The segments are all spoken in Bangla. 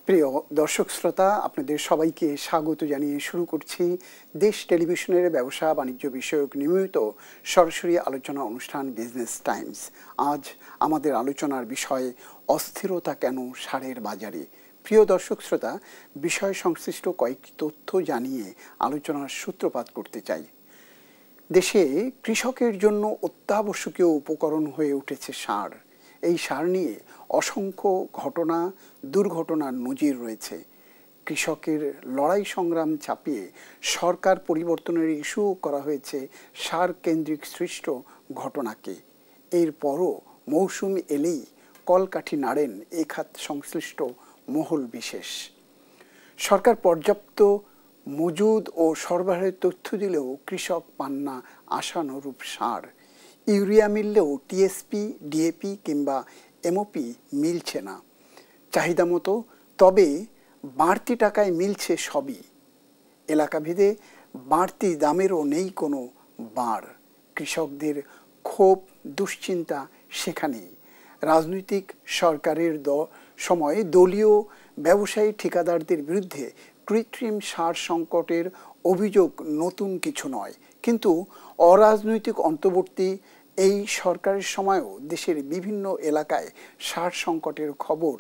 প্রিয় দর্শক শ্রোতা, আপনাদের সবাইকে স্বাগত জানিয়ে শুরু করছি দেশ টেলিভিশনের ব্যবসা বাণিজ্য বিষয়ক নিয়মিত সরাসরি আলোচনা অনুষ্ঠান বিজনেস টাইমস। আজ আমাদের আলোচনার বিষয় অস্থিরতা কেন সারের বাজারে। প্রিয় দর্শক শ্রোতা, বিষয় সংশ্লিষ্ট কয়েকটি তথ্য জানিয়ে আলোচনার সূত্রপাত করতে চাই। দেশে কৃষকের জন্য অত্যাবশ্যকীয় উপকরণ হয়ে উঠেছে সার। এই সার নিয়ে অসংখ্য ঘটনা, দুর্ঘটনার নজির রয়েছে। কৃষকের লড়াই সংগ্রাম চাপিয়ে সরকার পরিবর্তনের ইস্যুও করা হয়েছে সার কেন্দ্রিক সৃষ্ট ঘটনাকে। এরপরও মৌসুম এলেই কলকাঠি নাড়েন এ খাত সংশ্লিষ্ট মহল বিশেষ। সরকার পর্যাপ্ত মজুদ ও সরবরাহের তথ্য দিলেও কৃষক পান না আশানুরূপ সার। ইউরিয়া মিললেও টিএসপি, ডিএপি কিংবা এমওপি মিলছে না চাহিদা মতো, তবে বাড়তি টাকায় মিলছে সবই। এলাকাভেদে বাড়তি দামেরও নেই কোনো বাড়। কৃষকদের ক্ষোভ, দুশ্চিন্তা সেখানেই। রাজনৈতিক সরকারের সময় দলীয় ব্যবসায়ী ঠিকাদারদের বিরুদ্ধে কৃত্রিম সার সংকটের অভিযোগ নতুন কিছু নয়, কিন্তু অরাজনৈতিক অন্তর্বর্তী এই সরকারের সময়ও দেশের বিভিন্ন এলাকায় সার সংকটের খবর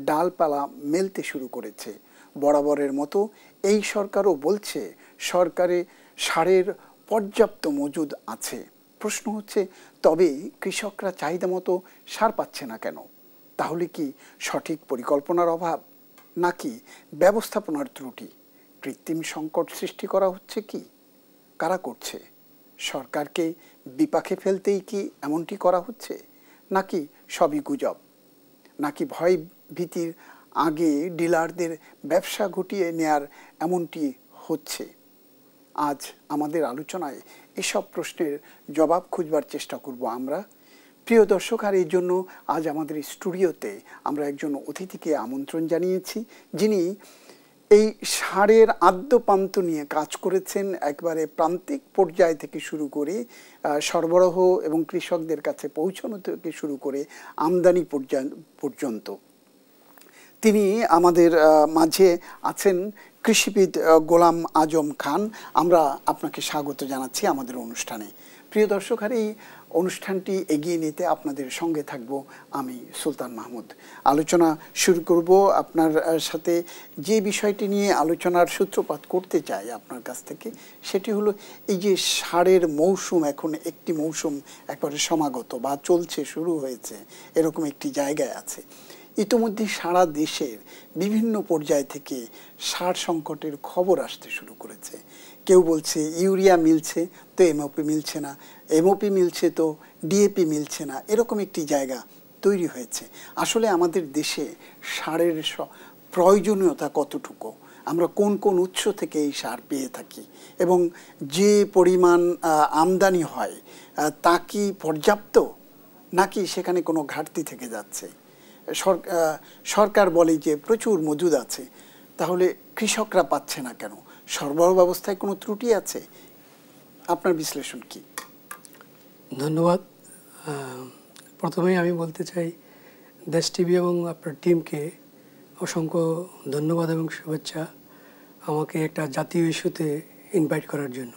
ডালপালা মেলতে শুরু করেছে। বরাবরের মতো এই সরকারও বলছে সরকারে সারের পর্যাপ্ত মজুদ আছে। প্রশ্ন হচ্ছে, তবে কৃষকরা চাহিদা মতো সার পাচ্ছে না কেন? তাহলে কি সঠিক পরিকল্পনার অভাব, নাকি ব্যবস্থাপনার ত্রুটি? কৃত্রিম সংকট সৃষ্টি করা হচ্ছে কি? কারা করছে? সরকারকে বিপাকে ফেলতেই কি এমনটি করা হচ্ছে, নাকি সবই গুজব? নাকি ভয় ভীতির আগে ডিলারদের ব্যবসা গুটিয়ে নেয়ার এমনটি হচ্ছে? আজ আমাদের আলোচনায় এসব প্রশ্নের জবাব খুঁজবার চেষ্টা করব আমরা। প্রিয় দর্শক, আর এই জন্য আজ আমাদের স্টুডিওতে আমরা একজন অতিথিকে আমন্ত্রণ জানিয়েছি, যিনি এই সারের আদ্যপান্ত নিয়ে কাজ করেছেন, একবারে প্রান্তিক পর্যায় থেকে শুরু করে সরবরাহ এবং কৃষকদের কাছে পৌঁছানো থেকে শুরু করে আমদানি পর্যন্ত। তিনি আমাদের মাঝে আছেন কৃষিবিদ গোলাম আজম খান। আমরা আপনাকে স্বাগত জানাচ্ছি আমাদের অনুষ্ঠানে। প্রিয় দর্শক, আর এই অনুষ্ঠানটি এগিয়ে নিতে আপনাদের সঙ্গে থাকব আমি সুলতান মাহমুদ। আলোচনা শুরু করব আপনার সাথে। যে বিষয়টি নিয়ে আলোচনার সূত্রপাত করতে চাই আপনার কাছ থেকে, সেটি হলো এই যে সারের মৌসুম, এখন একটি মৌসুম একবারে সমাগত বা চলছে, শুরু হয়েছে, এরকম একটি জায়গায় আছে। ইতিমধ্যে সারা দেশের বিভিন্ন পর্যায় থেকে সার সংকটের খবর আসতে শুরু করেছে। কেউ বলছে ইউরিয়া মিলছে তো এমওপি মিলছে না, এমওপি মিলছে তো ডিএপি মিলছে না, এরকম একটি জায়গা তৈরি হয়েছে। আসলে আমাদের দেশে সারের প্রয়োজনীয়তা কতটুকু, আমরা কোন কোন উৎস থেকে এই সার পেয়ে থাকি, এবং যে পরিমাণ আমদানি হয় তা কি পর্যাপ্ত, নাকি সেখানে কোনো ঘাটতি থেকে যাচ্ছে? সরকার বলে যে প্রচুর মজুদ আছে, তাহলে কৃষকরা পাচ্ছে না কেন? সরবরাহ ব্যবস্থায় কোনো ত্রুটি আছে? আপনার বিশ্লেষণ কি? ধন্যবাদ। প্রথমেই আমি বলতে চাই দেশ টিভি এবং আপনার টিমকে অসংখ্য ধন্যবাদ এবং শুভেচ্ছা আমাকে একটা জাতীয় ইস্যুতে ইনভাইট করার জন্য।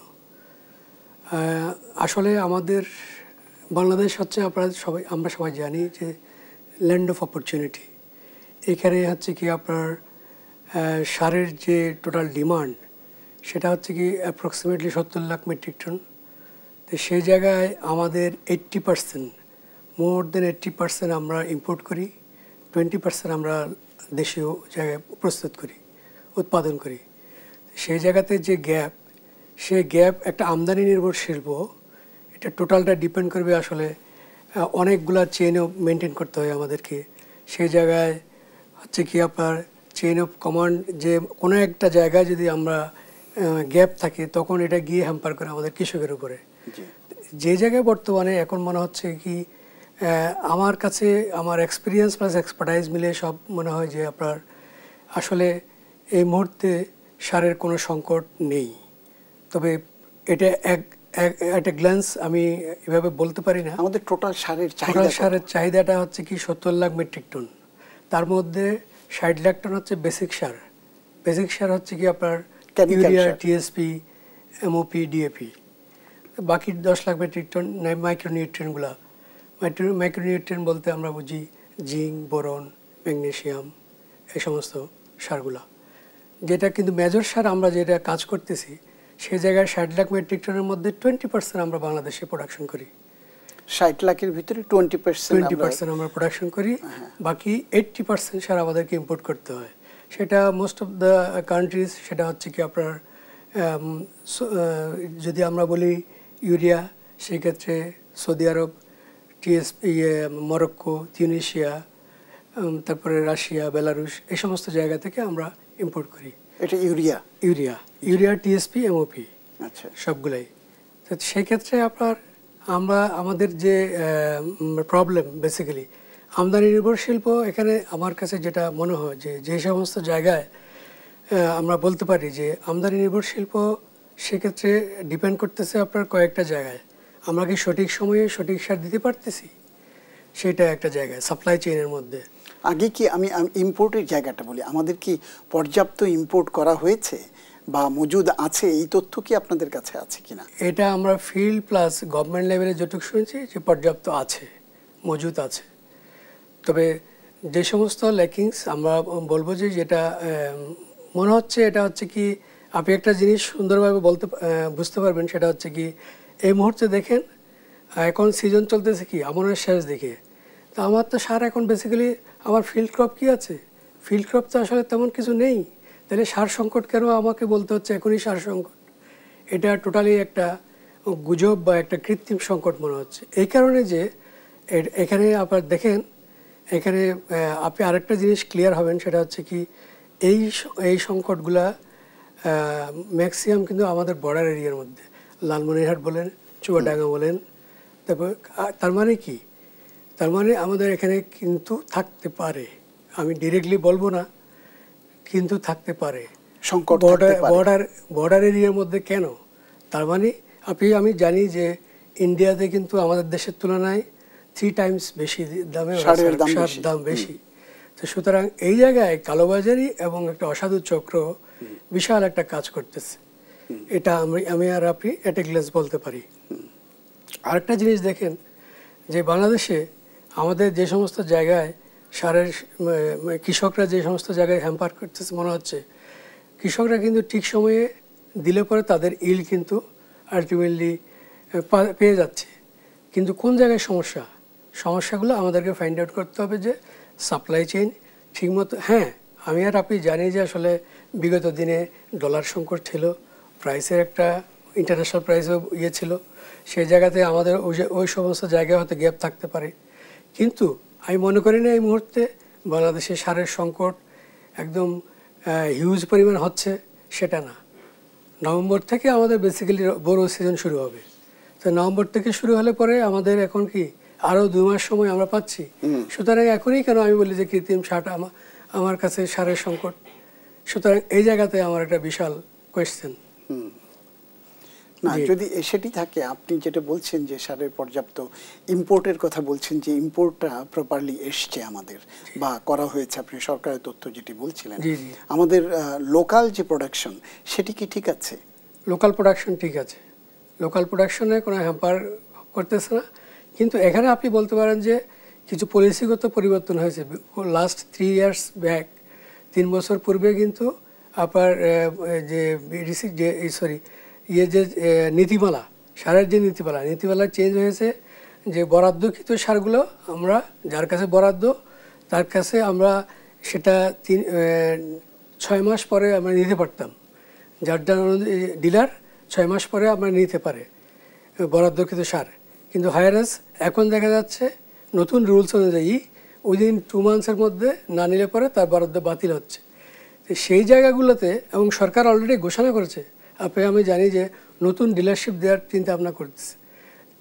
আসলে আমাদের বাংলাদেশ হচ্ছে, আমরা সবাই জানি যে ল্যান্ড অফ অপরচুনিটি। এখানে হচ্ছে কি আপনার সারের যে টোটাল ডিমান্ড, সেটা হচ্ছে কি অ্যাপ্রক্সিমেটলি 70 লাখ মেট্রিক টন। তো সেই জায়গায় আমাদের 80%, মোর দেন 80% আমরা ইম্পোর্ট করি, 20% আমরা দেশীয় জায়গায় প্রস্তুত করি, উৎপাদন করি। সেই জায়গাতে যে গ্যাপ, সেই গ্যাপ একটা আমদানি নির্ভর শিল্প, এটা টোটালটা ডিপেন্ড করবে আসলে অনেকগুলা চেইনও মেনটেন করতে হয় আমাদেরকে। সেই জায়গায় হচ্ছে কি আপনার চেইন অফ কমান্ড, যে কোনো একটা জায়গায় যদি আমরা গ্যাপ থাকে, তখন এটা গিয়ে হ্যাম্পার করে আমাদের কৃষকের উপরে। যে জায়গায় বর্তমানে এখন মনে হচ্ছে কি, আমার কাছে আমার এক্সপিরিয়েন্স প্লাস এক্সপার্টাইজ মিলে সব মনে হয় যে আপনার আসলে এই মুহূর্তে সারের কোনো সংকট নেই। তবে এটা একটা গ্ল্যান্স আমি এভাবে বলতে পারি না। আমাদের টোটাল সারের চাহিদাটা হচ্ছে কি 70 লাখ মেট্রিক টন। তার মধ্যে 60 লাখ টন হচ্ছে বেসিক সার। বেসিক সার হচ্ছে কি আপনার Chemical ইউরিয়া, সার। TSP, MOP, DAP. বাকি 10 লাখ মেট্রিক টন মাইক্রোনিউট্রিয়েন্টগুলো। মাইক্রোনিউট্রিয়েন্ট বলতে আমরা বুঝি জিঙ্ক, বোরন, ম্যাগনেসিয়াম, এই সমস্ত সারগুলা। যেটা কিন্তু মেজর সার আমরা যেটা কাজ করতেছি, সেই জায়গায় 60 লাখ মেট্রিক টনের মধ্যে 20% আমরা বাংলাদেশে প্রোডাকশন করি। 60 লাখের ভিতরে 20% আমরা প্রোডাকশন করি, বাকি 80% সার আমাদেরকে ইম্পোর্ট করতে হয়। সেটা মোস্ট অফ দ্য কান্ট্রিজ, সেটা হচ্ছে কি আপনার যদি আমরা বলি ইউরিয়া, সেই ক্ষেত্রে সৌদি আরব, মরক্কো, তিউনিশিয়া, তারপরে রাশিয়া, বেলারুশ, এই সমস্ত জায়গা থেকে আমরা ইম্পোর্ট করি। এটা ইউরিয়া, টিএসপি, এমওপি, আচ্ছা, সবগুলাই। তো সেই ক্ষেত্রে আমাদের যে প্রবলেম বেসিক্যালি আমদানি নির্ভর শিল্প। এখানে আমার কাছে যেটা মনে হয় যে সমস্ত জায়গায় আমরা বলতে পারি যে আমদানি নির্ভর শিল্প, সেক্ষেত্রে ডিপেন্ড করতেছে আপনার কয়েকটা জায়গায়। আমরা কি সঠিক সময়ে সঠিক সার দিতে পারতেছি, সেটা একটা জায়গায় সাপ্লাই চেইনের মধ্যে। আগে কি আমি ইম্পোর্টের জায়গাটা বলি, আমাদের কি পর্যাপ্ত ইম্পোর্ট করা হয়েছে বা মজুদ আছে, এই তথ্য কি আপনাদের কাছে আছে কিনা? এটা আমরা ফিল্ড প্লাস গভর্নমেন্ট লেভেলে যেটুকু শুনেছি যে পর্যাপ্ত আছে, মজুদ আছে। তবে যে সমস্ত ল্যাকিংস আমরা বলবো যে যেটা মনে হচ্ছে, এটা হচ্ছে কি আপনি একটা জিনিস সুন্দরভাবে বুঝতে পারবেন, সেটা হচ্ছে কি এই মুহূর্তে দেখেন এখন সিজন চলতেছে কি আমনের শেষ দিকে। তো আমার তো সার এখন বেসিক্যালি আমার ফিল্ড ক্রপ কি আছে, ফিল্ড ক্রপ তো আসলে তেমন কিছু নেই। তাহলে সার সংকট কেন আমাকে বলতে হচ্ছে এখনই সার সংকট? এটা টোটালি একটা গুজব বা একটা কৃত্রিম সংকট মনে হচ্ছে। এই কারণে যে এখানে আপনার দেখেন, এখানে আপনি আরেকটা জিনিস ক্লিয়ার হবেন, সেটা হচ্ছে কি এই সংকটগুলা ম্যাক্সিমাম কিন্তু আমাদের বর্ডার এরিয়ার মধ্যে, লালমনিরহাট বলেন, চুয়াডাঙ্গা বলেন। তারপর তার মানে কি, তার মানে আমাদের এখানে কিন্তু থাকতে পারে, আমি ডিরেক্টলি বলবো না, কিন্তু থাকতে পারে সংকট। বর্ডার এরিয়ার মধ্যে কেন? তার মানে আমি জানি যে ইন্ডিয়াতে কিন্তু আমাদের দেশের তুলনায় 3 টাইমস বেশি দামে সার দাম বেশি। তো সুতরাং এই জায়গায় কালোবাজারি এবং একটা অসাধু চক্র বিশাল একটা কাজ করতেছে। এটা আমি আর আপনি এট এ গ্লেস বলতে পারি। আরেকটা জিনিস দেখেন যে বাংলাদেশে আমাদের যে সমস্ত জায়গায় সারের কৃষকরা যে সমস্ত জায়গায় হ্যাম্পার করতেছে, মনে হচ্ছে কৃষকরা কিন্তু ঠিক সময়ে দিলে পরে তাদের ইল কিন্তু আলটিমেটলি পেয়ে যাচ্ছে। কিন্তু কোন জায়গায় সমস্যাগুলো আমাদেরকে ফাইন্ড আউট করতে হবে যে সাপ্লাই চেইন ঠিকমতো। হ্যাঁ, আমি আর আপনি জানি যে আসলে বিগত দিনে ডলার সংকট ছিল, প্রাইসের একটা ইন্টারন্যাশনাল প্রাইসও ছিল, সেই জায়গাতে আমাদের ওই সমস্ত জায়গায় হয়তো গ্যাপ থাকতে পারে। কিন্তু আমি মনে করি না এই মুহূর্তে বাংলাদেশে সারের সংকট একদম হিউজ পরিমাণ হচ্ছে, সেটা না। নভেম্বর থেকে আমাদের বেসিক্যালি বড় সিজন শুরু হবে। তো নভেম্বর থেকে শুরু হলে পরে আমাদের এখন কি আরও 2 মাস সময় আমরা পাচ্ছি। সুতরাং এখনই কেন আমি বলি যে কৃত্রিম সার আমার কাছে সারের সংকট। সুতরাং এই জায়গাতে আমার একটা বিশাল কোয়েশ্চেন। না, যদি সেটি থাকে, আপনি যেটা বলছেন যে সারের পর্যাপ্ত ইম্পোর্টের কথা বলছেন, যে ইম্পোর্টটা প্রপারলি এসছে আমাদের বা করা হয়েছে, আপনি সরকারের তথ্য যেটি বলছিলেন, আমাদের লোকাল যে প্রোডাকশন সেটি কি ঠিক আছে? লোকাল প্রোডাকশন ঠিক আছে, লোকাল প্রোডাকশনে কোনো হ্যাম্পার করতেছে না। কিন্তু এখানে আপনি বলতে পারেন যে কিছু পলিসিগত পরিবর্তন হয়েছে লাস্ট 3 ইয়ার্স ব্যাক। 3 বছর পূর্বে কিন্তু আপনার যে যে নীতিমালা, সারের যে নীতিমালা চেঞ্জ হয়েছে, যে বরাদ্দকৃত সারগুলো আমরা যার কাছে বরাদ্দ তার কাছে আমরা সেটা 6 মাস পরে আমরা নিতে পারতাম। যার ডিলার 6 মাস পরে আমরা নিতে পারে বরাদ্দকৃত সার। কিন্তু হায়ারাস এখন দেখা যাচ্ছে নতুন রুলস অনুযায়ী উইদিন 2 মান্থসের মধ্যে না নিলে পরে তার বরাদ্দ বাতিল হচ্ছে। তো সেই জায়গাগুলোতে, এবং সরকার অলরেডি ঘোষণা করেছে, আমি জানি যে নতুন ডিলারশিপ দেওয়ার চিন্তা ভাবনা করতেছে।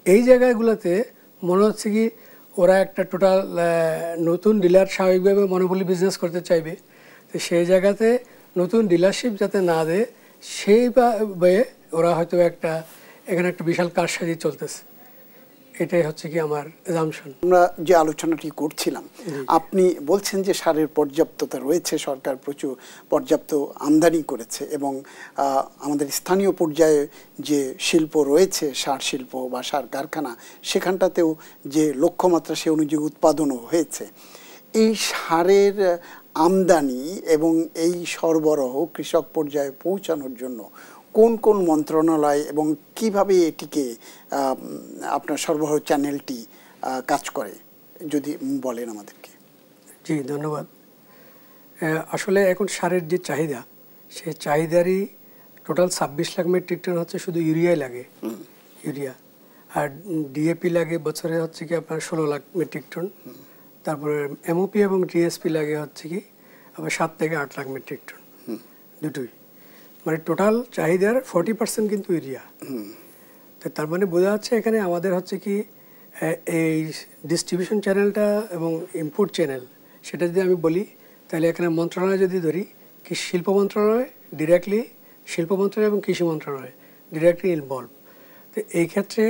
এই জায়গাগুলোতে মনে হচ্ছে কি ওরা একটা টোটাল নতুন ডিলার স্বাভাবিকভাবে মনোপলি বিজনেস করতে চাইবে। তো সেই জায়গাতে নতুন ডিলারশিপ যাতে না দেয়, সেইভাবে ওরা হয়তো এখানে একটা বিশাল কারসাজি চলতেছে। এটাই হচ্ছে কি আমার অ্যাজাম্পশন। আমরা যে আলোচনাটি করছিলাম, আপনি বলছেন যে সারের পর্যাপ্ততা রয়েছে, সরকার প্রচুর পর্যাপ্ত আমদানি করেছে এবং আমাদের স্থানীয় পর্যায়ে যে শিল্প রয়েছে, সার শিল্প বা সার কারখানা, সেখানটাতেও যে লক্ষ্যমাত্রা সে অনুযায়ী উৎপাদনও হয়েছে। এই সারের আমদানি এবং এই সরবরাহ কৃষক পর্যায়ে পৌঁছানোর জন্য কোন কোন মন্ত্রণালয় এবং কিভাবে এটিকে আপনার সরবরাহ চ্যানেলটি কাজ করে যদি বলেন আমাদেরকে। জি, ধন্যবাদ। আসলে এখন সারের যে চাহিদা, সেই চাহিদারই টোটাল 26 লাখ মেট্রিক টন হচ্ছে শুধু ইউরিয়াই লাগে, ইউরিয়া। আর ডিএপি লাগে বছরে হচ্ছে কি আপনার 16 লাখ মেট্রিক টন। তারপরে এমওপি এবং টিএসপি লাগে হচ্ছে কি আবার 7 থেকে 8 লাখ মেট্রিক টন, দুটোই। মানে টোটাল চাহিদার 40% কিন্তু ইউরিয়া। তো তার মানে বোঝা যাচ্ছে এখানে আমাদের হচ্ছে কি এই ডিস্ট্রিবিউশন চ্যানেলটা এবং ইম্পোর্ট চ্যানেল, সেটা যদি আমি বলি তাহলে এখানে মন্ত্রণালয় যদি ধরি, কি শিল্প মন্ত্রণালয় ডিরেক্টলি, শিল্প মন্ত্রণালয় এবং কৃষি মন্ত্রণালয় ডিরেক্টলি ইনভলভ। তো এই ক্ষেত্রে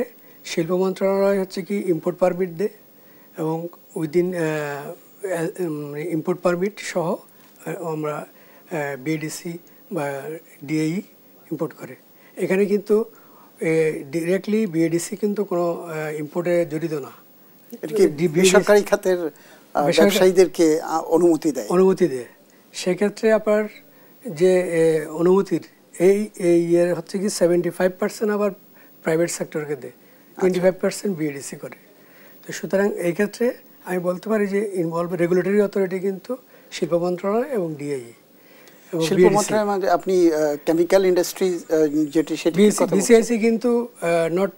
শিল্প মন্ত্রণালয় হচ্ছে কি ইম্পোর্ট পারমিট দেয় এবং উইদিন ইম্পোর্ট পারমিট সহ আমরা বিএডিসি বা ডিএই ইম্পোর্ট করে। এখানে কিন্তু ডিরেক্টলি বিএডিসি কিন্তু কোনো ইম্পোর্টে জড়িত না, বেসরকারি খাতের ব্যবসায়ীদেরকে অনুমতি দেয়। সেক্ষেত্রে আপনার যে অনুমতির এই ইয়ের হচ্ছে কি 75% আবার প্রাইভেট সেক্টরকে দেয়, 25% বিএডিসি করে। তো সুতরাং এই ক্ষেত্রে আমি বলতে পারি যে ইনভলভ রেগুলেটরি অথরিটি কিন্তু শিল্প মন্ত্রণালয় এবং ডিআই। শিল্প মন্ত্রণালয়ের মধ্যে আপনি কেমিক্যাল ইন্ডাস্ট্রি যেটি, সেটি বিসিআইসি কিন্তু নট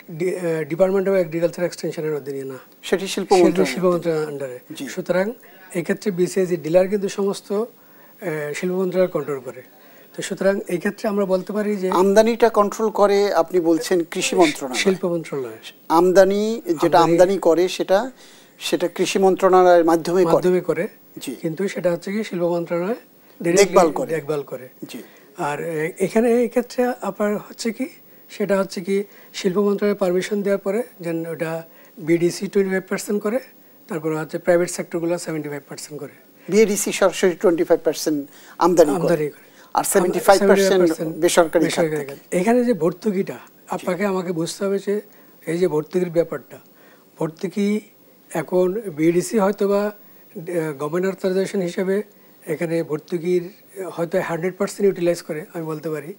ডিপার্টমেন্ট অফ এগ্রিকালচার এক্সটেনশনের অধীনে না, সেটি শিল্প মন্ত্রণালয়ের আন্ডারে। সুতরাং এই ক্ষেত্রে বিসিআইসি ডিলার কিন্তু সমস্ত শিল্প মন্ত্রণালয় কন্ট্রোল করে। তো সুতরাং এই ক্ষেত্রে আমরা বলতে পারি যে আমদানিটা কন্ট্রোল করে আপনি বলছেন কৃষি মন্ত্রণালয়, শিল্প মন্ত্রণালয়। আমদানি যেটা আমদানি করে সেটা কৃষি মন্ত্রণালয়ের মাধ্যমে করে, কিন্তু সেটা হচ্ছে কি শিল্প মন্ত্রণালয় দেখভাল করে। আর এখানে এই ক্ষেত্রে আপনার হচ্ছে কি সেটা হচ্ছে কি শিল্প মন্ত্রণালয় পারমিশন দেওয়ার পরে যেন ওটা বিডিসি 25% করে, তারপরে হচ্ছে প্রাইভেট সেক্টরগুলো 75% করে। বিএডিসি সরাসরি 25% আমদানি করে আর 75% বেসরকারি। এখানে যে ভর্তুকিটা আমাকে বুঝতে হবে যে এই যে ভর্তুকির ব্যাপারটা, ভর্তুকি এখন বিডিসি হয়তো বা গভর্নমেন্ট অথরাইজেশন হিসেবে এখানে ভর্তুকির হয়তো 100% ইউটিলাইজ করে আমি বলতে পারি,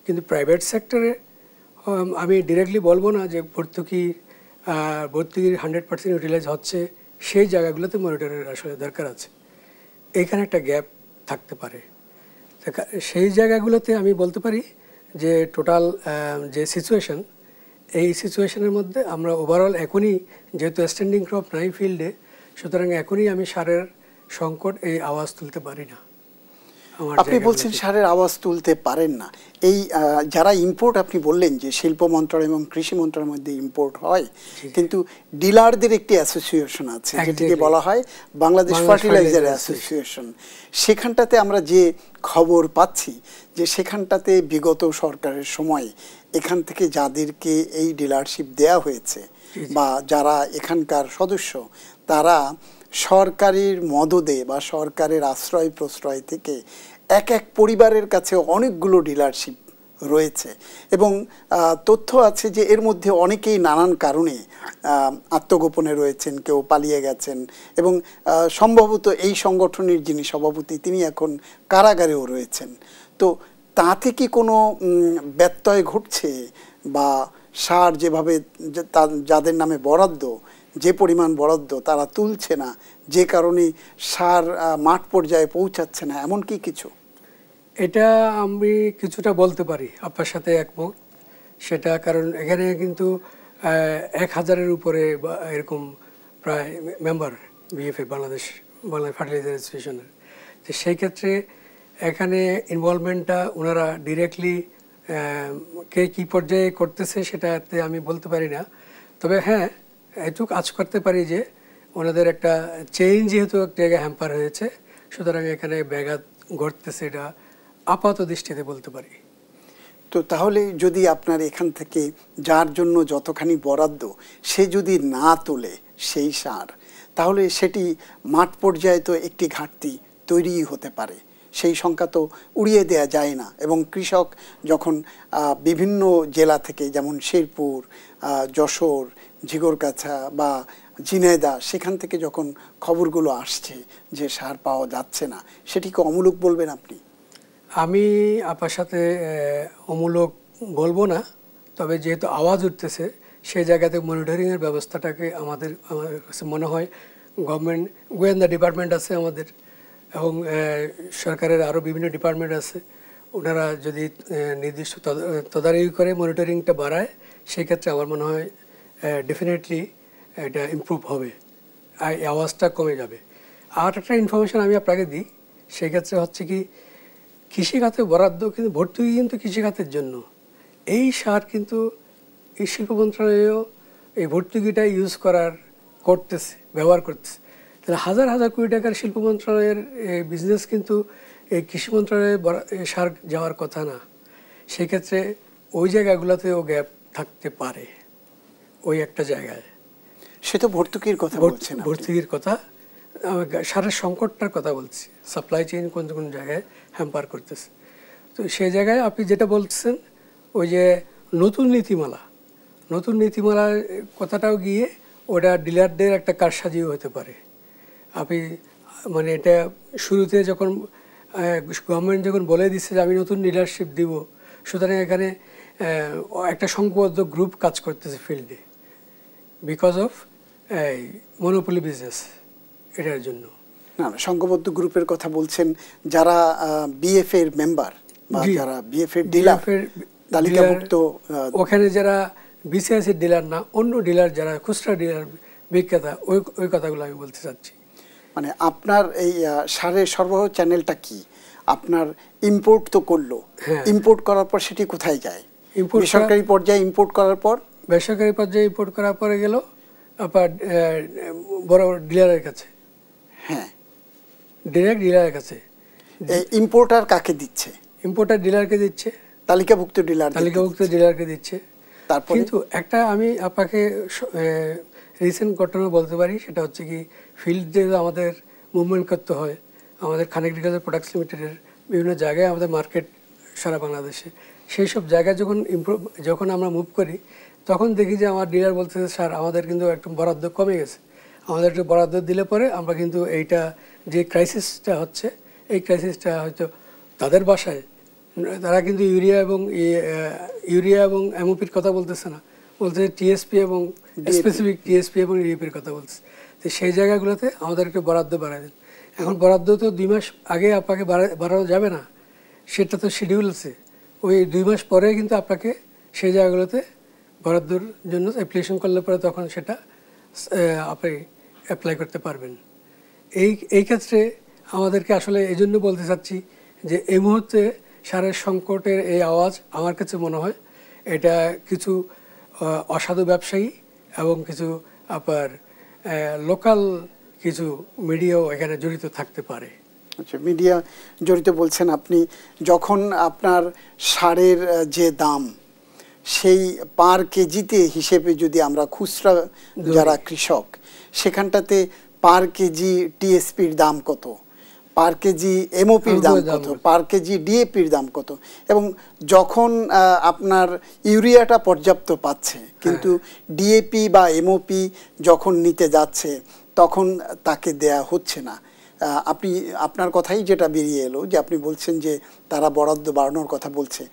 কিন্তু প্রাইভেট সেক্টরে আমি ডিরেক্টলি বলবো না যে ভর্তুকির 100% ইউটিলাইজ হচ্ছে। সেই জায়গাগুলোতে মনিটরের আসলে দরকার আছে, এখানে একটা গ্যাপ থাকতে পারে। সেই জায়গাগুলোতে আমি বলতে পারি যে টোটাল যে সিচুয়েশন, এই সিচুয়েশনের মধ্যে আমরা ওভারঅল এখনই যেহেতু স্ট্যান্ডিং ক্রপ নাই ফিল্ডে, সুতরাং এখনই আমি সারের সংকট এই আওয়াজ তুলতে পারি না। আপনি বলছেন সারের আওয়াজ তুলতে পারেন না। এই যারা ইম্পোর্ট, আপনি বললেন যে শিল্প মন্ত্রণালয় এবং কৃষি মন্ত্রণালয়ের মধ্যে ইম্পোর্ট হয়, কিন্তু ডিলারদের একটি অ্যাসোসিয়েশন আছে যেটিকে বলা হয় বাংলাদেশ ফার্টিলাইজার অ্যাসোসিয়েশন। সেখানটাতে আমরা যে খবর পাচ্ছি যে সেখানটাতে বিগত সরকারের সময় এখান থেকে যাদেরকে এই ডিলারশিপ দেয়া হয়েছে বা যারা এখানকার সদস্য, তারা সরকারের মদদে বা সরকারের আশ্রয় প্রশ্রয় থেকে এক পরিবারের কাছে অনেকগুলো ডিলারশিপ রয়েছে এবং তথ্য আছে যে এর মধ্যে অনেকেই নানান কারণে আত্মগোপনে রয়েছেন, কেউ পালিয়ে গেছেন এবং সম্ভবত এই সংগঠনের যিনি সভাপতি তিনি এখন কারাগারেও রয়েছেন। তো তাতে কি কোনো ব্যত্যয় ঘটছে বা সার যেভাবে যাদের নামে বরাদ্দ, যে পরিমাণ বরাদ্দ তারা তুলছে না, যে কারণে সার মাঠ পর্যায়ে পৌঁছাচ্ছে না, এমন কি কিছু? এটা আমি কিছুটা বলতে পারি, আপনার সাথে একমত। সেটা কারণ এখানে কিন্তু 1000-এর উপরে এরকম প্রায় মেম্বার বিএফএ বাংলাদেশ ফার্টিলাইজার অ্যাসোসিয়েশনের। তো সেই ক্ষেত্রে এখানে ইনভলভমেন্টটা ওনারা ডিরেক্টলি কে কী পর্যায়ে করতেছে সেটাতে আমি বলতে পারি না। তবে হ্যাঁ, এটুকু আজ করতে পারি যে ওনাদের একটা চেইন যেহেতু এক জায়গায় হ্যাম্পার হয়েছে, সুতরাং এখানে ব্যাঘাত ঘটতেছে, এটা আপাত দৃষ্টিতে বলতে পারি। তো তাহলে যদি আপনার এখান থেকে যার জন্য যতখানি বরাদ্দ সে যদি না তোলে সেই সার, তাহলে সেটি মাঠ পর্যায়ে তো একটি ঘাটতি তৈরি হতে পারে। সেই সংখ্যা তো উড়িয়ে দেয়া যায় না। এবং কৃষক যখন বিভিন্ন জেলা থেকে, যেমন শেরপুর, যশোর, ঝিগরগাছা বা ঝিনাইদহ, সেখান থেকে যখন খবরগুলো আসছে যে সার পাওয়া যাচ্ছে না, সেটিকে অমূলক বলবেন আপনি? আমি আপনার সাথে অমূলক বলবো না, তবে যেহেতু আওয়াজ উঠতেছে সেই জায়গাতে মনিটরিংয়ের ব্যবস্থাটাকে আমার কাছে মনে হয় গভর্নমেন্ট, গোয়েন্দা ডিপার্টমেন্ট আছে আমাদের, এবং সরকারের আরও বিভিন্ন ডিপার্টমেন্ট আছে, ওনারা যদি নির্দিষ্ট তদারকি করে মনিটরিংটা বাড়ায়, সেক্ষেত্রে আমার মনে হয় ডেফিনেটলি এটা ইমপ্রুভ হবে, আর এই আওয়াজটা কমে যাবে। আর একটা ইনফরমেশন আমি আপনাকে দিই, সেক্ষেত্রে হচ্ছে কি, কৃষিখাতে বরাদ্দ কিন্তু ভর্তুকি কিন্তু কৃষিখাতের জন্য। এই সার কিন্তু এই শিল্প মন্ত্রণালয়েও এই ভর্তুকিটা করতেছে, ব্যবহার করতেছে। তাহলে হাজার হাজার কোটি টাকার শিল্প মন্ত্রণালয়ের বিজনেস কিন্তু এই কৃষি মন্ত্রণালয়ে সার যাওয়ার কথা না। সেক্ষেত্রে ওই জায়গাগুলোতেও গ্যাপ থাকতে পারে, ওই একটা জায়গায়। সে তো ভর্তুকির কথা বলছেন, ভর্তুকির কথা, সারের সংকটটার কথা বলছি। সাপ্লাই চেইন কোন কোন জায়গায় হ্যাম্পার করতেছে। তো সেই জায়গায় আপনি যেটা বলছেন, ওই যে নতুন নীতিমালার কথাটাও গিয়ে ওটা ডিলারদের একটা কারসাজিও হতে পারে। আপনি মানে এটা শুরুতে যখন গভর্নমেন্ট যখন বলে দিচ্ছে যে আমি নতুন ডিলারশিপ দিব, সুতরাং এখানে একটা সংঘবদ্ধ গ্রুপ কাজ করতেছে ফিল্ডে, বিকজ অফ মনোপলি বিজনেস। এটার জন্য না, সংঘবদ্ধ গ্রুপের কথা বলছেন যারা বিএফ এর মেম্বার বা যারা বিএফ এর ডিলার তালিকাভুক্ত, ওখানে যারা বিসিএস এর ডিলার না, অন্য ডিলার যারা খুচরা ডিলার বিক্রেতা, ওই কথাগুলো আমি বলতে চাচ্ছি। মানে আপনার এই সারের সরবরাহ চ্যানেলটা কি? আপনার ইম্পোর্ট তো করলো, ইম্পোর্ট করার পর সেটি কোথায় যায়? বেসরকারি পর্যায়ে ইম্পোর্ট করার পর, বেসরকারি পর্যায়ে ইম্পোর্ট করার পরে গেল আপনার বড় ডিলারের কাছে। হ্যাঁ, ডিরেক্ট ডিলারের কাছে। ইম্পোর্টার কাকে দিচ্ছে? ইম্পোর্টার ডিলারকে দিচ্ছে, তালিকাভুক্ত ডিলারকে দিচ্ছে। তারপর কিন্তু একটা আমি আপনাকে রিসেন্ট ঘটনা বলতে পারি, সেটা হচ্ছে কি, ফিল্ডে আমাদের মুভমেন্ট করতে হয়, আমাদের খান এগ্রিকালচার প্রোডাক্টস লিমিটেডের বিভিন্ন জায়গায় আমাদের মার্কেট সারা বাংলাদেশে। সেই সব জায়গায় যখন আমরা মুভ করি, তখন দেখি যে আমার ডিলার বলতেছে স্যার আমাদের কিন্তু একটু বরাদ্দ কমে গেছে, আমাদের একটু বরাদ্দ দিলে পরে আমরা কিন্তু এইটা যে ক্রাইসিসটা হচ্ছে, এই ক্রাইসিসটা হয়তো তাদের বাসায়, তারা কিন্তু ইউরিয়া এবং এমওপির কথা বলতেছে না, বলছে টিএসপি এবং স্পেসিফিক টিএসপি এবং ইউপির কথা বলছে। তো সেই জায়গাগুলোতে আমাদের একটু বরাদ্দ বাড়ায় দেন। এখন বরাদ্দ তো 2 মাস আগে আপনাকে বাড়ানো যাবে না, সেটা তো শিডিউল আছে। ওই 2 মাস পরে কিন্তু আপনাকে সেই জায়গাগুলোতে বরাদ্দর জন্য অ্যাপ্লিকেশন করলে পরে তখন সেটা আপনি অ্যাপ্লাই করতে পারবেন। এই ক্ষেত্রে আমাদেরকে আসলে এই জন্য বলতে চাচ্ছি যে এই মুহূর্তে সারের সংকটের এই আওয়াজ আমার কাছে মনে হয় এটা কিছু অসাধু ব্যবসায়ী এবং কিছু আপনার লোকাল কিছু মিডিয়াও এখানে জড়িত থাকতে পারে। আচ্ছা, মিডিয়া জড়িত বলছেন আপনি। যখন আপনার সারের যে দাম, সেই পার কেজিতে হিসেবে যদি আমরা খুচরা যারা কৃষক, সেখানটাতে পার কেজি টিএসপির দাম কত, পার কেজি এমওপির দাম কত, পার কেজি ডিএপির দাম কত, এবং যখন আপনার ইউরিয়াটা পর্যাপ্ত পাচ্ছে কিন্তু ডিএপি বা এমওপি যখন নিতে যাচ্ছে তখন তাকে দেয়া হচ্ছে না। আপনার কথাই যেটা বেরিয়ে এলো যে আপনি বলছেন যে তারা বরাদ্দ বাড়ানোর কথা বলছে।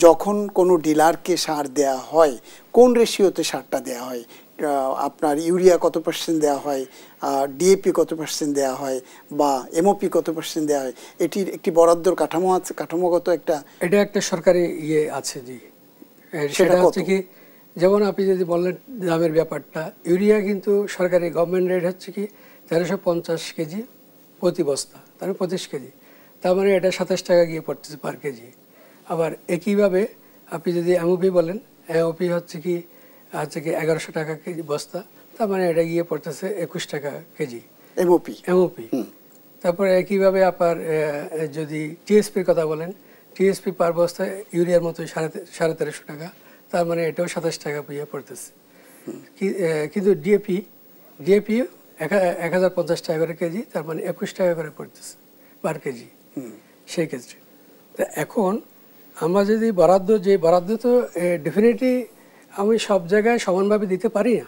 যখন কোনো ডিলারকে সার দেয়া হয়, কোন রেশিওতে সারটা দেয়া হয়? আপনার ইউরিয়া কত % দেওয়া হয়, ডিএপি কত % দেওয়া হয়, বা এমওপি কত % দেওয়া হয়? এটির একটি বরাদ্দর কাঠামো আছে, কাঠামোগত এটা একটা সরকারি আছে জি। সেটা হচ্ছে কি, যেমন আপনি যদি বললেন দামের ব্যাপারটা, ইউরিয়া কিন্তু সরকারি গভর্নমেন্ট রেট হচ্ছে কি 1350 কেজি প্রতি বস্তা, তার 25 কেজি, তার মানে এটা 27 টাকা গিয়ে পড়তেছে পার কেজি। আবার একইভাবে আপনি যদি এমওপি বলেন, এমওপি হচ্ছে কি 1100 টাকা কেজি বস্তা, তার মানে এটা গিয়ে পড়তেছে 21 টাকা কেজি এমওপি। তারপরে একইভাবে আপনার যদি টিএসপির কথা বলেন, টিএসপি পার বস্তায় ইউরিয়ার মতো 1350 টাকা, তার মানে এটাও 27 টাকা ইয়ে পড়তেছে। কিন্তু ডিএপি 1050 টাকা করে কেজি, তার মানে 21 টাকা করে পড়তেছে পার কেজি সেই ক্ষেত্রে। তা এখন আমরা যদি বরাদ্দ তো ডেফিনেটলি আমি সব জায়গায় সমানভাবে দিতে পারি না।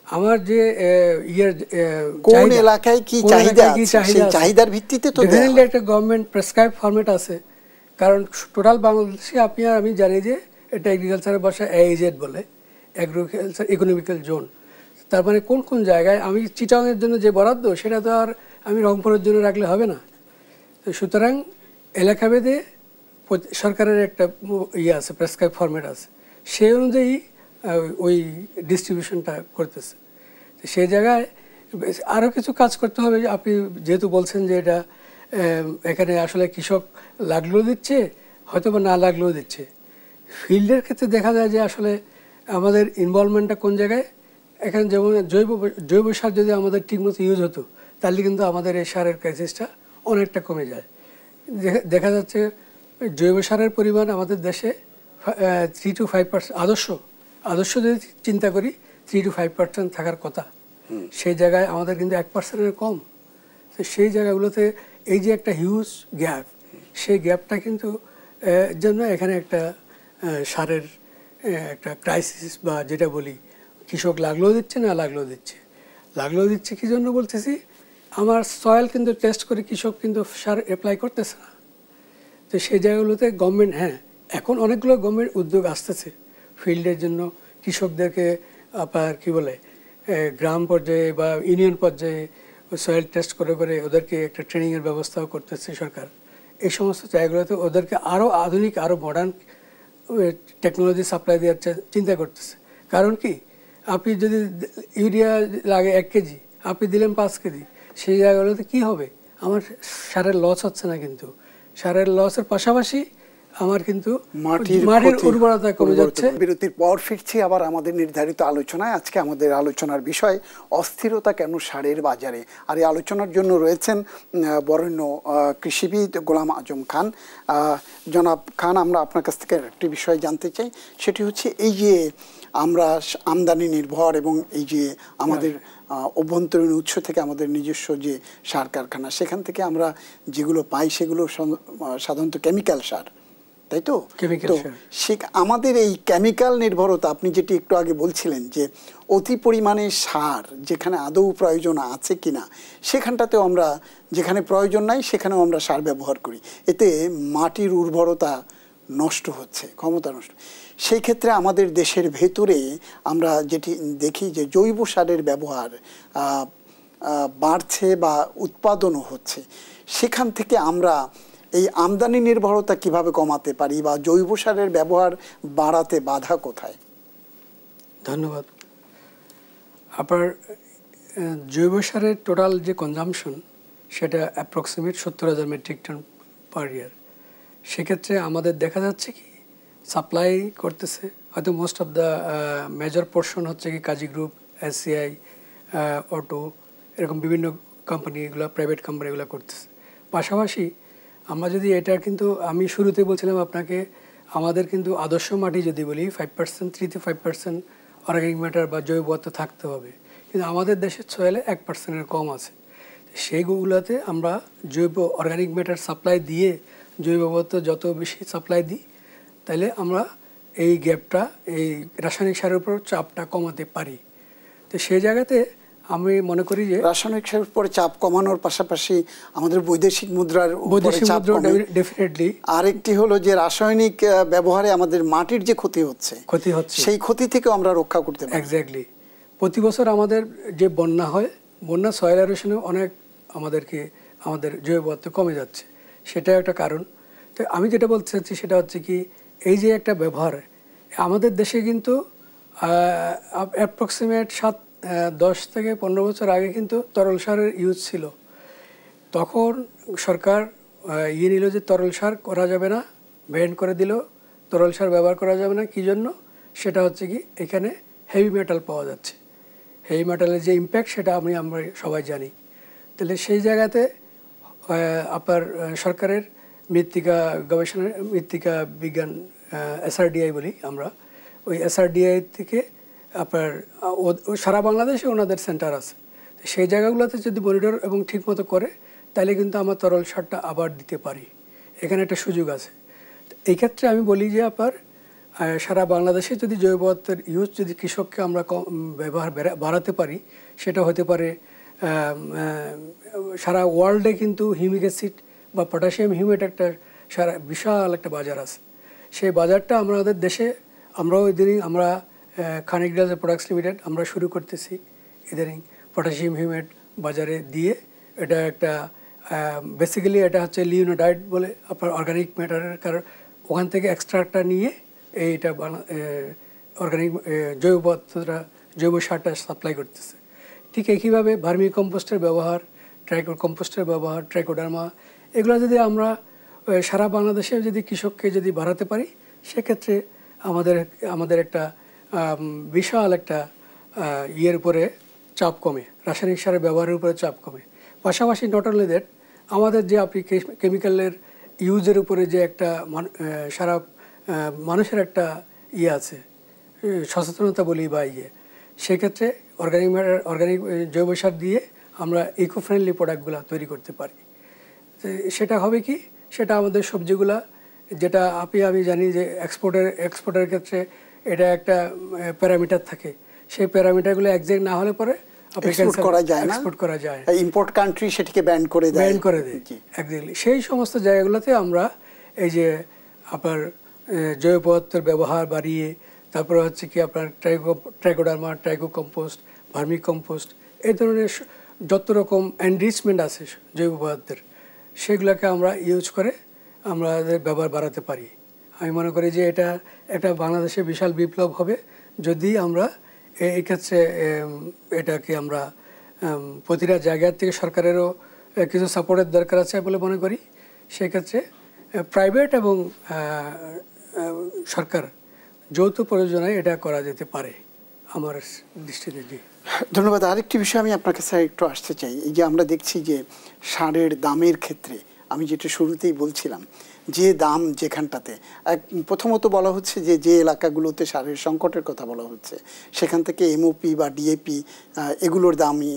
আমার যে কোন এলাকায় কি চাহিদা সেই চাহিদার ভিত্তিতে তো ডেফিনেটলি একটা গভর্নমেন্ট প্রেসক্রাইব ফরম্যাট আছে। কারণ টোটাল বাংলাদেশে আমি জানি যে এটা এগ্রিকালচারের ভাষায় AIZ বলে, এগ্রিকালচার ইকোনমিক্যাল জোন। তার মানে কোন কোন জায়গায় আমি চিটাংয়ের জন্য যে বরাদ্দ সেটা তো আর আমি রংপুরের জন্য রাখলে হবে না। তো সুতরাং এলাকাভেদে সরকারের একটা আছে, প্রেসক্রাইব ফরম্যাট আছে, সেই অনুযায়ী ওই ডিস্ট্রিবিউশনটা করতেছে। সেই জায়গায় আরও কিছু কাজ করতে হবে। আপনি যেহেতু বলছেন যে এটা এখানে আসলে কৃষক লাগলেও দিচ্ছে, হয়তো বা না লাগলেও দিচ্ছে, ফিল্ডের ক্ষেত্রে দেখা যায় যে আসলে আমাদের ইনভলভমেন্টটা কোন জায়গায়। এখানে যেমন জৈব সার যদি আমাদের ঠিকমতো ইউজ হতো, তাহলে কিন্তু আমাদের এই সারের ক্রাইসিসটা অনেকটা কমে যায়। দেখা যাচ্ছে জৈব সারের পরিমাণ আমাদের দেশে 3 to 5% আদর্শ যদি চিন্তা করি 3 to 5% থাকার কথা, সেই জায়গায় আমাদের কিন্তু 1%-এর কম। তো সেই জায়গাগুলোতে এই যে একটা হিউজ গ্যাপ, সেই গ্যাপটা কিন্তু জন্য এখানে একটা সারের একটা ক্রাইসিস বা যেটা বলি, কৃষক লাগলেও দিচ্ছে না লাগলেও দিচ্ছে কী জন্য বলতেছি, আমার সয়েল কিন্তু টেস্ট করে কৃষক কিন্তু সার অ্যাপ্লাই করতেছে না। তো সেই জায়গাগুলোতে গভর্নমেন্ট, এখন অনেকগুলো গভর্নমেন্ট উদ্যোগ আসতেছে ফিল্ডের জন্য কৃষকদেরকে আপনার কী বলে গ্রাম পর্যায়ে বা ইউনিয়ন পর্যায়ে সয়েল টেস্ট করে ওদেরকে একটা ট্রেনিংয়ের ব্যবস্থাও করতেছে সরকার। এই সমস্ত জায়গাগুলোতে ওদেরকে আরও আধুনিক, আরও মডার্ন টেকনোলজি সাপ্লাই দেওয়ার চিন্তা করতেছে। কারণ কি, আপনি যদি ইউরিয়া লাগে 1 কেজি, আপনি দিলেন 5 কেজি, সেই জায়গাগুলোতে কী হবে, আমার সারের লস হচ্ছে না, কিন্তু সারের লসের পাশাপাশি আমার কিন্তু মাটির উর্বরতা কমে যাচ্ছে। বিরতির পর ফিরছি আবার আমাদের নির্ধারিত আলোচনায়। আজকে আমাদের আলোচনার বিষয় অস্থিরতা কেন সারের বাজারে। আর এই আলোচনার জন্য রয়েছেন বরেণ্য কৃষিবিদ গোলাম আজম খান। জনাব খান, আমরা আপনার কাছ থেকে একটি বিষয় জানতে চাই, সেটি হচ্ছে এই যে আমরা আমদানি নির্ভর এবং এই যে আমাদের অভ্যন্তরীণ উৎস থেকে আমাদের নিজস্ব যে সার কারখানা, সেখান থেকে আমরা যেগুলো পাই সেগুলো সাধারণত কেমিক্যাল সার, তাই তো? সে আমাদের এই কেমিক্যাল নির্ভরতা, আপনি যেটি একটু আগে বলছিলেন যে অতি পরিমাণে সার যেখানে আদৌ প্রয়োজন আছে কিনা, সেখানটাতেও আমরা, যেখানে প্রয়োজন নাই সেখানেও আমরা সার ব্যবহার করি, এতে মাটির উর্বরতা নষ্ট হচ্ছে, ক্ষমতা নষ্ট। সেই ক্ষেত্রে আমাদের দেশের ভেতরে আমরা যেটি দেখি যে জৈব সারের ব্যবহার বাড়ছে বা উৎপাদনও হচ্ছে। সেখান থেকে আমরা এই আমদানি নির্ভরতা কিভাবে কমাতে পারি বা জৈব সারের ব্যবহার বাড়াতে বাধা কোথায়? ধন্যবাদ। আপনার জৈব সারের টোটাল যে কনজামশন, সেটা অ্যাপ্রক্সিমেট 70,000 মেট্রিক টন পার ইয়ার। সেক্ষেত্রে আমাদের দেখা যাচ্ছে কি সাপ্লাই করতেছে হয়তো most of the major portion হচ্ছে কি কাজী গ্রুপ, SCI, অটো, এরকম বিভিন্ন কোম্পানি, এগুলো প্রাইভেট কোম্পানি এগুলো করতেছে। পাশাপাশি আমরা যদি এটা, কিন্তু আমি শুরুতে বলছিলাম আপনাকে, আমাদের কিন্তু আদর্শ মাটি যদি বলি 5%, 3 to 5% অর্গানিক ম্যাটার বা জৈব পদার্থ থাকতে হবে, কিন্তু আমাদের দেশের সয়েলে 1%-এর কম আছে। সেইগুলোতে আমরা জৈব অর্গানিক ম্যাটার সাপ্লাই দিয়ে জৈব পদার্থ যত বেশি সাপ্লাই দিই, তাহলে আমরা এই গ্যাপটা, এই রাসায়নিক সারের উপর চাপটা কমাতে পারি। তো সেই জায়গাতে আমি মনে করি যে রাসায়নিক সারের উপরে চাপ কমানোর পাশাপাশি আমাদের বৈদেশিক মুদ্রার ডেফিনেটলি আরেকটি হলো যে রাসায়নিক ব্যবহারে আমাদের মাটির যে ক্ষতি হচ্ছে, সেই ক্ষতি থেকে আমরা রক্ষা করতে পারি। এক্স্যাক্টলি। প্রতি বছর আমাদের যে বন্যা হয়, বন্যা সয়েল এরোশনে অনেক আমাদের জৈব পদার্থ কমে যাচ্ছে, সেটা একটা কারণ। তো আমি যেটা বলতে চাচ্ছি সেটা হচ্ছে কি, এই যে একটা ব্যবহার আমাদের দেশে কিন্তু অ্যাপ্রক্সিমেট 10 থেকে 15 বছর আগে কিন্তু তরল সারের ইউজ ছিল। তখন সরকার নিল যে তরল সার করা যাবে না, ব্যান করে দিল, তরল সার ব্যবহার করা যাবে না। কী জন্য? সেটা হচ্ছে কি, এখানে হেভি মেটাল পাওয়া যাচ্ছে, হেভি মেটালের যে ইম্প্যাক্ট সেটা আমরা সবাই জানি। তাহলে সেই জায়গাতে আপনার সরকারের মৃত্তিকা গবেষণা মৃত্তিকা বিজ্ঞান SRDI বলি আমরা, ওই SRDI থেকে আপনার সারা বাংলাদেশে ওনাদের সেন্টার আছে। সেই জায়গাগুলোতে যদি মনিটর এবং ঠিকমতো করে তাহলে কিন্তু আমার তরল সারটা আবার দিতে পারি, এখানে একটা সুযোগ আছে। এই ক্ষেত্রে আমি বলি যে আপনার সারা বাংলাদেশে যদি জৈব পদার্থের ইউজ যদি কৃষককে আমরা ব্যবহার বাড়াতে পারি, সেটা হতে পারে সারা ওয়ার্ল্ডে কিন্তু হিউমিক অ্যাসিড বা পটাশিয়াম হিউমেট একটা সারা বিশাল একটা বাজার আছে। সেই বাজারটা আমাদের দেশে আমরাও ইদানিং আমরা খানিক গ্লাসের প্রোডাক্টস লিমিটেড আমরা শুরু করতেছি ইদানিং পটাশিয়াম হিউমেট বাজারে দিয়ে। এটা একটা বেসিক্যালি এটা হচ্ছে লিওনোডাইট বলে আপনার অর্গানিক ম্যাটারের, কারণ ওখান থেকে এক্সট্রাক্টটা নিয়ে এইটা অর্গানিক জৈব পদার্থটা জৈব সারটা সাপ্লাই করতেছে। ঠিক একইভাবে ভার্মি কম্পোস্টের ব্যবহার, কম্পোস্টের ব্যবহার, ট্রাইকোডার্মা, এগুলো যদি আমরা সারা বাংলাদেশে যদি কৃষককে যদি বাড়াতে পারি, সেক্ষেত্রে আমাদের একটা বিশাল একটা ইয়ের উপরে চাপ কমে, রাসায়নিক সারের ব্যবহারের উপরে চাপ কমে। পাশাপাশি নট অনলি দ্যাট, আমাদের যে আপনি কেমিক্যালের ইউজের উপরে যে একটা সারা মানুষের একটা ইয়ে আছে, সচেতনতা বলি বা সেক্ষেত্রে অর্গানিক জৈব সার দিয়ে আমরা ইকো ফ্রেন্ডলি প্রোডাক্টগুলো তৈরি করতে পারি। সেটা হবে কি, সেটা আমাদের সবজিগুলা, যেটা আমি জানি যে এক্সপোর্টের ক্ষেত্রে এটা একটা প্যারামিটার থাকে, সেই প্যারামিটারগুলো একজ্যাক্ট না হলে পরে এক্সপোর্ট করা যায় না, ইম্পোর্ট কান্ট্রি সেটাকে ব্যান করে দেয়। এক্স্যাক্টলি সেই সমস্ত জায়গাগুলোতে আমরা এই যে আপনার জৈব পদার্থের ব্যবহার বাড়িয়ে, তারপরে হচ্ছে কি আপনার Trichoderma, tricho compost, vermi compost, এই ধরনের যত রকম এনরিচমেন্ট আছে জৈব পদার্থের, সেগুলোকে আমরা ইউজ করে আমাদের ব্যবহার বাড়াতে পারি। আমি মনে করি যে এটা একটা বাংলাদেশে বিশাল বিপ্লব হবে যদি আমরা এই ক্ষেত্রে এটাকে আমরা প্রতিটা জায়গার থেকে সরকারেরও কিছু সাপোর্টের দরকার আছে বলে মনে করি। সেক্ষেত্রে প্রাইভেট এবং সরকার যৌথ প্রযোজনায় এটা করা যেতে পারে আমার দৃষ্টিতে। জি, ধন্যবাদ। আরেকটি বিষয় আমি আপনার কাছে একটু আসতে চাই। এই যে আমরা দেখছি যে সারের দামের ক্ষেত্রে, আমি যেটা শুরুতেই বলছিলাম, যে দাম যেখানটাতে প্রথমত বলা হচ্ছে যে এলাকাগুলোতে সারের সংকটের কথা বলা হচ্ছে, সেখান থেকে এমওপি বা ডিএপি এগুলোর দামই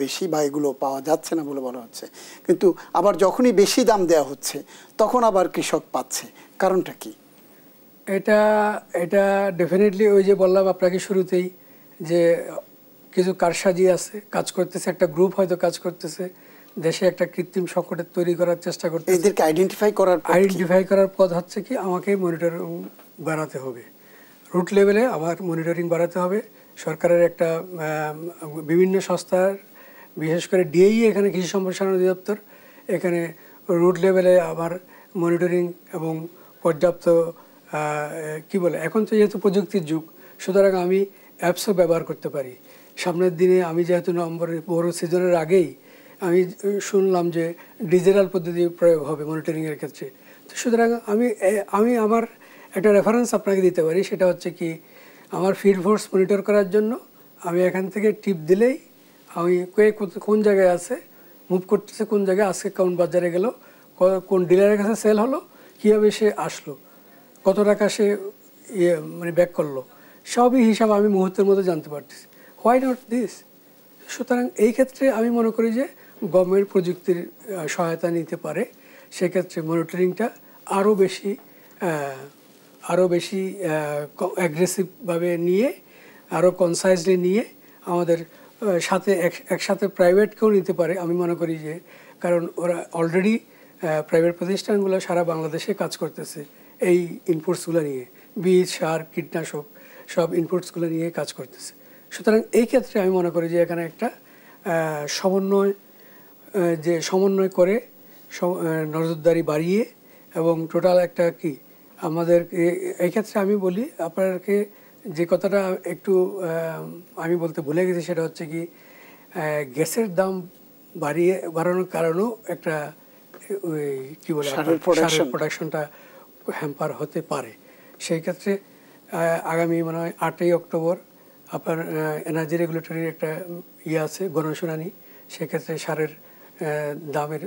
বেশি বা এগুলো পাওয়া যাচ্ছে না বলে বলা হচ্ছে। কিন্তু আবার যখনই বেশি দাম দেওয়া হচ্ছে তখন আবার কৃষক পাচ্ছে, কারণটা কি? এটা ডেফিনেটলি ওই যে বললাম আপনাকে শুরুতেই যে কিছু কারসাজি আছে, কাজ করতেছে, একটা গ্রুপ হয়তো কাজ করতেছে, দেশে একটা কৃত্রিম সংকটের তৈরি করার চেষ্টা করতে। এদেরকে আইডেন্টিফাই করার পথ হচ্ছে কি, আমাকে মনিটরিং বাড়াতে হবে, রুট লেভেলে আমার মনিটরিং বাড়াতে হবে। সরকারের একটা বিভিন্ন সংস্থার, বিশেষ করে ডিএই, এখানে কৃষি সম্প্রসারণ অধিদপ্তর, এখানে রুট লেভেলে আমার মনিটরিং এবং পর্যাপ্ত এখন তো যেহেতু প্রযুক্তির যুগ, সুতরাং আমি অ্যাপসও ব্যবহার করতে পারি। সামনের দিনে আমি যেহেতু নভেম্বরের বড় সিজনের আগেই আমি শুনলাম যে ডিজিটাল পদ্ধতি প্রয়োগ হবে মনিটরিংয়ের ক্ষেত্রে। তো সুতরাং আমি আমার একটা রেফারেন্স আপনাকে দিতে পারি, সেটা হচ্ছে কি, আমার ফিল্ড ফোর্স মনিটর করার জন্য আমি এখান থেকে টিপ দিলেই আমি কোন জায়গায় আছে, মুভ করতেছে কোন জায়গায়, আজকে কোন বাজারে গেল, কোন ডিলারের কাছে সেল হলো, কীভাবে সে আসলো, কত টাকা সে ব্যাক করলো, সবই হিসাব আমি মুহূর্তের মধ্যে জানতে পারতেছি। Why not this? সুতরাং এই ক্ষেত্রে আমি মনে করি যে গভর্নমেন্ট প্রযুক্তির সহায়তা নিতে পারে। সেক্ষেত্রে মনিটরিংটা আরও বেশি অ্যাগ্রেসিভভাবে নিয়ে, আরও কনসাইজলি নিয়ে আমাদের সাথে একসাথে প্রাইভেটকেও নিতে পারে আমি মনে করি যে, কারণ ওরা অলরেডি প্রাইভেট প্রতিষ্ঠানগুলো সারা বাংলাদেশে কাজ করতেছে এই ইনপুটসগুলো নিয়ে, বীজ, সার, কীটনাশক সব ইনপুটসগুলো নিয়ে কাজ করতেছে। সুতরাং এই ক্ষেত্রে আমি মনে করি যে এখানে একটা সমন্বয় করে নজরদারি বাড়িয়ে এবং টোটাল একটা কি আমাদের এই ক্ষেত্রে আমি বলি আপনাকে যে কথাটা একটু আমি বলতে ভুলে গেছি, সেটা হচ্ছে কি, গ্যাসের দাম বাড়ানোর কারণেও একটা ওই কী বলে সারের প্রোডাকশনটা হ্যাম্পার হতে পারে। সেই ক্ষেত্রে আগামী মনে হয় 8ই অক্টোবর আপনার এনার্জি রেগুলেটরির একটা আছে গণশুনানি। সেক্ষেত্রে সারের দামের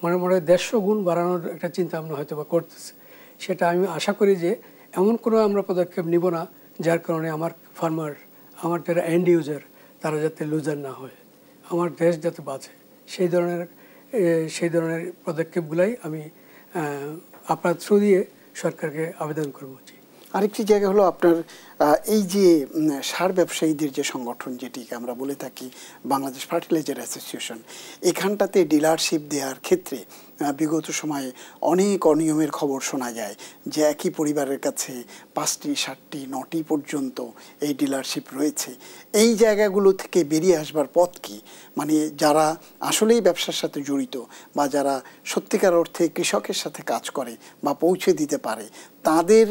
মনে মনে 150 গুণ বাড়ানোর একটা চিন্তা ভাবনা হয়তো বা করতেছে। সেটা আমি আশা করি যে এমন কোনো আমরা পদক্ষেপ নিব না যার কারণে আমার ফার্মার, আমার যারা এন্ড ইউজার, তারা যাতে লুজার না হয়, আমার দেশ যাতে বাঁচে, সেই ধরনের পদক্ষেপগুলাই আমি আপনার থ্রু দিয়ে সরকারকে আবেদন করবো। আরেকটি জায়গা হলো আপনার এই যে সার ব্যবসায়ীদের যে সংগঠন, যেটিকে আমরা বলে থাকি বাংলাদেশ ফার্টিলাইজার অ্যাসোসিয়েশন, এখানটাতে ডিলারশিপ দেওয়ার ক্ষেত্রে বিগত সময়ে অনেক অনিয়মের খবর শোনা যায় যে একই পরিবারের কাছে 5টি 7টি 9টি পর্যন্ত এই ডিলারশিপ রয়েছে। এই জায়গাগুলো থেকে বেরিয়ে আসবার পথ কি? মানে যারা আসলেই ব্যবসার সাথে জড়িত বা যারা সত্যিকার অর্থে কৃষকের সাথে কাজ করে বা পৌঁছে দিতে পারে, তাদের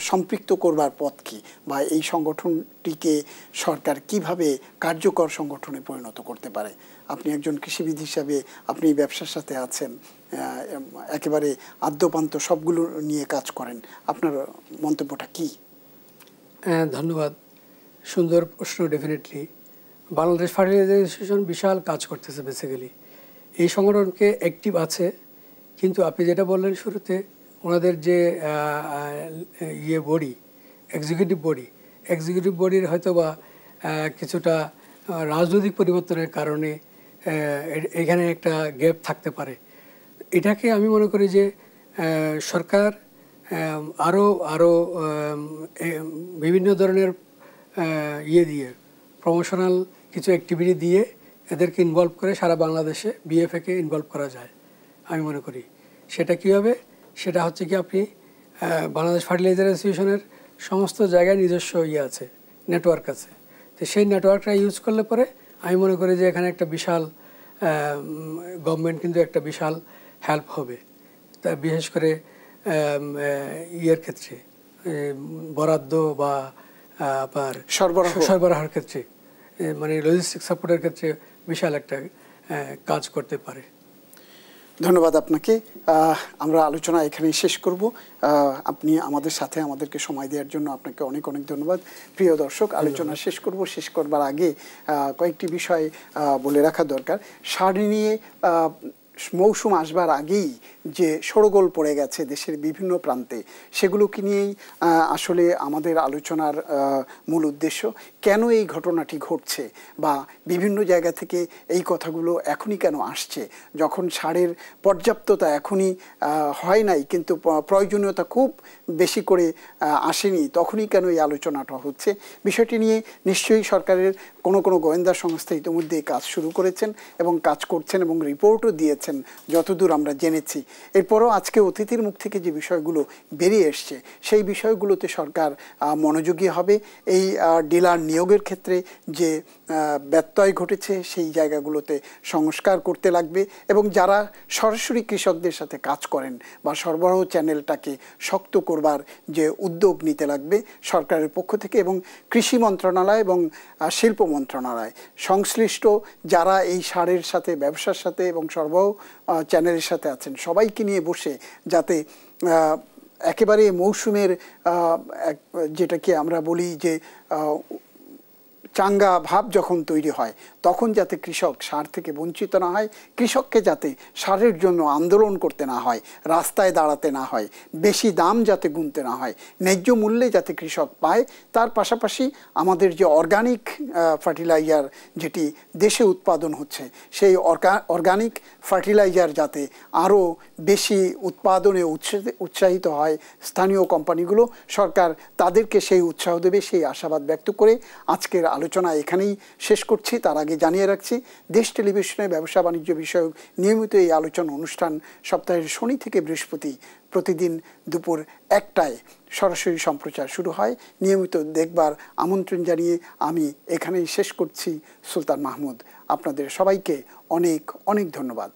সম্পৃক্ত করবার পথ কি, বা এই সংগঠনটিকে সরকার কিভাবে কার্যকর সংগঠনে পরিণত করতে পারে? আপনি একজন কৃষিবিদ হিসাবে আপনি ব্যবসার সাথে আছেন, একেবারে আদ্যপান্ত সবগুলো নিয়ে কাজ করেন, আপনার মন্তব্যটা কি? ধন্যবাদ, সুন্দর প্রশ্ন। ডেফিনেটলি বাংলাদেশ ফার্টিলাইজার অ্যাসোসিয়েশন বিশাল কাজ করতেছে। বেসিক্যালি এই সংগঠনকে অ্যাক্টিভ আছে, কিন্তু আপনি যেটা বললেন শুরুতে, ওনাদের যে বডি, এক্সিকিউটিভ বডির হয়তো বা কিছুটা রাজনৈতিক পরিবর্তনের কারণে এখানে একটা গ্যাপ থাকতে পারে। এটাকে আমি মনে করি যে সরকার আরও বিভিন্ন ধরনের দিয়ে প্রমোশনাল কিছু অ্যাক্টিভিটি দিয়ে এদেরকে ইনভলভ করে সারা বাংলাদেশে বিএফএকে ইনভলভ করা যায় আমি মনে করি। সেটা কী হবে? সেটা হচ্ছে কি, আপনি বাংলাদেশ ফার্টিলাইজার অ্যাসোসিয়েশনের সমস্ত জায়গায় নিজস্ব আছে, নেটওয়ার্ক আছে। তো সেই নেটওয়ার্কটা ইউজ করলে পরে আমি মনে করি যে এখানে একটা বিশাল গভর্নমেন্ট কিন্তু একটা বিশাল হেল্প হবে। তা বিশেষ করে ক্ষেত্রে বরাদ্দ বা আপনার সরবরাহের ক্ষেত্রে, মানে লজিস্টিক সাপোর্টের ক্ষেত্রে বিশাল একটা কাজ করতে পারে। ধন্যবাদ আপনাকে। আমরা আলোচনা এখানেই শেষ করব। আপনি আমাদের সাথে আমাদেরকে সময় দেওয়ার জন্য আপনাকে অনেক অনেক ধন্যবাদ। প্রিয় দর্শক, আলোচনা শেষ করব। শেষ করবার আগে কয়েকটি বিষয় বলে রাখা দরকার। সার নিয়ে মৌসুম আসবার আগেই যে শোরগোল পড়ে গেছে দেশের বিভিন্ন প্রান্তে, সেগুলোকে নিয়েই আসলে আমাদের আলোচনার মূল উদ্দেশ্য। কেন এই ঘটনাটি ঘটছে বা বিভিন্ন জায়গা থেকে এই কথাগুলো এখনই কেন আসছে, যখন সারের পর্যাপ্ততা এখনই হয় নাই কিন্তু প্রয়োজনীয়তা খুব বেশি করে আসেনি, তখনই কেন এই আলোচনাটা হচ্ছে? বিষয়টি নিয়ে নিশ্চয়ই সরকারের কোনো গোয়েন্দা সংস্থা ইতিমধ্যে কাজ শুরু করেছেন এবং কাজ করছেন এবং রিপোর্টও দিয়েছেন যতদূর আমরা জেনেছি। এরপরও আজকে অতিথির মুখ থেকে যে বিষয়গুলো বেরিয়ে এসছে, সেই বিষয়গুলোতে সরকার মনোযোগী হবে। এই ডিলার নিয়োগের ক্ষেত্রে যে ব্যত্যয় ঘটেছে সেই জায়গাগুলোতে সংস্কার করতে লাগবে এবং যারা সরাসরি কৃষকদের সাথে কাজ করেন বা সরবরাহ চ্যানেলটাকে শক্ত করবার যে উদ্যোগ নিতে লাগবে সরকারের পক্ষ থেকে, এবং কৃষি মন্ত্রণালয় এবং শিল্প মন্ত্রণালয় সংশ্লিষ্ট যারা এই সারের সাথে, ব্যবসার সাথে এবং সরবরাহ চ্যানেলের সাথে আছেন, সবাইকে নিয়ে বসে যাতে একেবারে মৌসুমের যেটাকে আমরা বলি যে চাঙ্গা ভাব যখন তৈরি হয়, তখন যাতে কৃষক সার থেকে বঞ্চিত না হয়, কৃষককে যাতে সারের জন্য আন্দোলন করতে না হয়, রাস্তায় দাঁড়াতে না হয়, বেশি দাম যাতে গুনতে না হয়, ন্যায্য মূল্যে যাতে কৃষক পায়। তার পাশাপাশি আমাদের যে অর্গানিক ফার্টিলাইজার যেটি দেশে উৎপাদন হচ্ছে, সেই অর্গানিক ফার্টিলাইজার যাতে আরও বেশি উৎপাদনে উৎসাহিত হয় স্থানীয় কোম্পানিগুলো, সরকার তাদেরকে সেই উৎসাহ দেবে, সেই আশাবাদ ব্যক্ত করে আজকের আলোচনা এখানেই শেষ করছি। তার আগে জানিয়ে রাখছি, দেশ টেলিভিশনের ব্যবসা বাণিজ্য বিষয়ক নিয়মিত এই আলোচনা অনুষ্ঠান সপ্তাহের শনি থেকে বৃহস্পতি প্রতিদিন দুপুর 1টায় সরাসরি সম্প্রচার শুরু হয়। নিয়মিত দেখবার আমন্ত্রণ জানিয়ে আমি এখানেই শেষ করছি। সুলতান মাহমুদ, আপনাদের সবাইকে অনেক অনেক ধন্যবাদ।